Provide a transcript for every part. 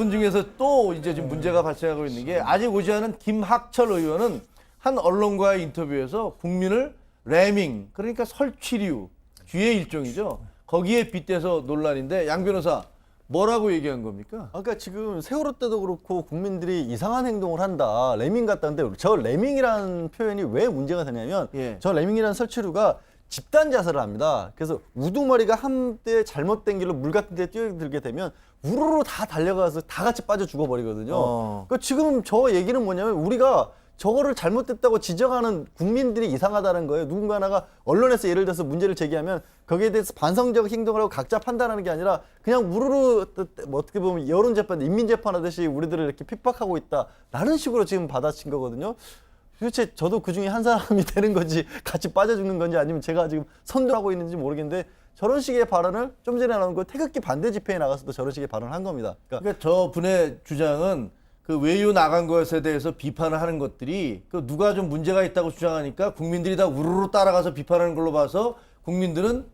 분 중에서 또 이제 지금 문제가 발생하고 있는 게 아직 오지 않은 김학철 의원은 한 언론과의 인터뷰에서 국민을 레밍, 그러니까 설치류, 쥐의 일종이죠. 거기에 빗대서 논란인데 양 변호사 뭐라고 얘기한 겁니까? 그러니까 지금 세월호 때도 그렇고 국민들이 이상한 행동을 한다. 레밍 같다는데 저 레밍이라는 표현이 왜 문제가 되냐면 저 레밍이라는 설치류가 집단 자살을 합니다. 그래서 우두머리가 한때 잘못된 길로 물 같은 데 뛰어들게 되면 우르르 다 달려가서 다 같이 빠져 죽어버리거든요. 그러니까 지금 저 얘기는 뭐냐면 우리가 저거를 잘못됐다고 지적하는 국민들이 이상하다는 거예요. 누군가 하나가 언론에서 예를 들어서 문제를 제기하면 거기에 대해서 반성적 행동을 하고 각자 판단하는 게 아니라 그냥 우르르 뭐 어떻게 보면 여론재판, 인민재판하듯이 우리들을 이렇게 핍박하고 있다라는 식으로 지금 받아친 거거든요. 도대체 저도 그 중에 한 사람이 되는 건지 같이 빠져 죽는 건지 아니면 제가 지금 선도하고 있는지 모르겠는데 저런 식의 발언을 좀 전에 나온 거 태극기 반대 집회에 나가서도 저런 식의 발언을 한 겁니다. 그러니까 저 분의 주장은 그 외유 나간 것에 대해서 비판을 하는 것들이 그 누가 좀 문제가 있다고 주장하니까 국민들이 다 우르르 따라가서 비판하는 걸로 봐서 국민들은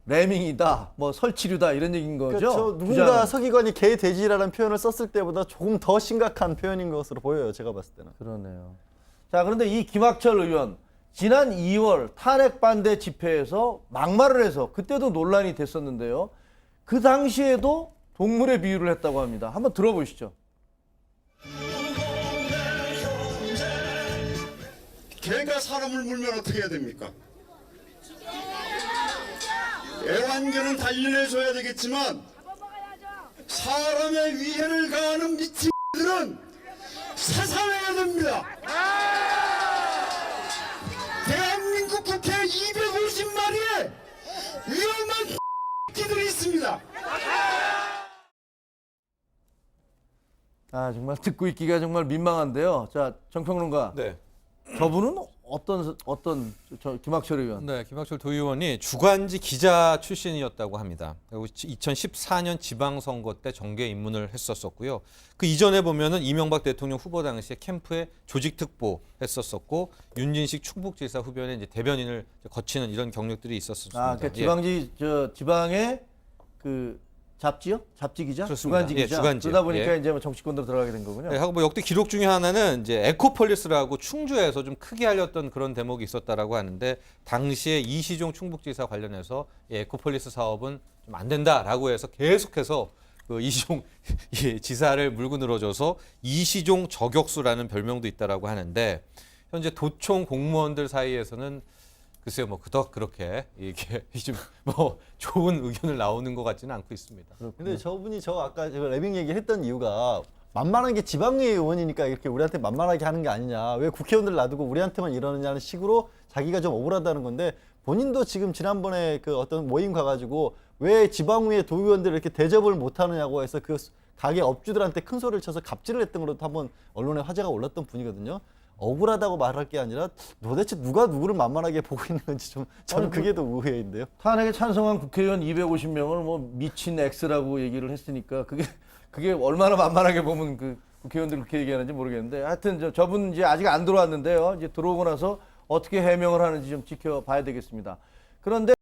레밍이다, 뭐 설치류다 이런 얘기인 거죠. 그렇죠. 누군가 서기관이 개 돼지라는 표현을 썼을 때보다 조금 더 심각한 표현인 것으로 보여요. 제가 봤을 때는. 그러네요. 자, 그런데 이 김학철 의원 지난 2월 탄핵 반대 집회에서 막말을 해서 그때도 논란이 됐었는데요. 그 당시에도 동물의 비유를 했다고 합니다. 한번 들어보시죠. 개가 사람을 물면 어떻게 해야 됩니까? 애완견은 단련해줘야 되겠지만 사람의 위해를 가하는 미친들은 사살해야 됩니다. 대한민국 국회 250마리의 위험한 X들이 있습니다. 아, 정말 듣고 있기가 정말 민망한데요. 자, 정평론가. 네. 저분은 어떤 김학철 의원? 네, 김학철 도의원이 주간지 기자 출신이었다고 합니다. 그리고 2014년 지방선거 때 정계 입문을 했었었고요. 그 이전에 보면은 이명박 대통령 후보 당시에 캠프에 조직특보 했었었고 윤진식 충북지사 후보에 이제 대변인을 거치는 이런 경력들이 있었습니다. 아, 그러니까 지방의 그 잡지요? 잡지 기자? 그렇습니다. 주간지 기자. 주간지. 그러다 보니까 이제 뭐 정치권으로 들어가게 된 거군요. 네, 하고 뭐 역대 기록 중에 하나는 이제 에코폴리스라고 충주에서 좀 크게 알렸던 그런 대목이 있었다라고 하는데 당시에 이시종 충북지사 관련해서 이 에코폴리스 사업은 좀 안 된다라고 해서 계속해서 그 이시종 지사를 물고 늘어져서 이시종 저격수라는 별명도 있다라고 하는데 현재 도청 공무원들 사이에서는 글쎄요, 뭐 그닥 그렇게 이게 좀 뭐 좋은 의견을 나오는 것 같지는 않고 있습니다. 근데 저분이 아까 제가 레밍 얘기했던 이유가 만만한 게 지방의 의원이니까 이렇게 우리한테 만만하게 하는 게 아니냐. 왜 국회의원들 놔두고 우리한테만 이러느냐는 식으로 자기가 좀 억울하다는 건데 본인도 지금 지난번에 그 어떤 모임 가가지고 왜 지방의회 도의원들을 이렇게 대접을 못하느냐고 해서 그 가게 업주들한테 큰 소리를 쳐서 갑질을 했던 걸로도 한번 언론에 화제가 올랐던 분이거든요. 억울하다고 말할 게 아니라 도대체 누가 누구를 만만하게 보고 있는 건지 저는 그게 더 의외인데요. 탄핵에 찬성한 국회의원 250명을 뭐 미친 X라고 얘기를 했으니까 그게 얼마나 만만하게 보면 그 국회의원들 그렇게 얘기하는지 모르겠는데 하여튼 저분 이제 아직 안 들어왔는데요. 이제 들어오고 나서 어떻게 해명을 하는지 좀 지켜봐야 되겠습니다. 그런데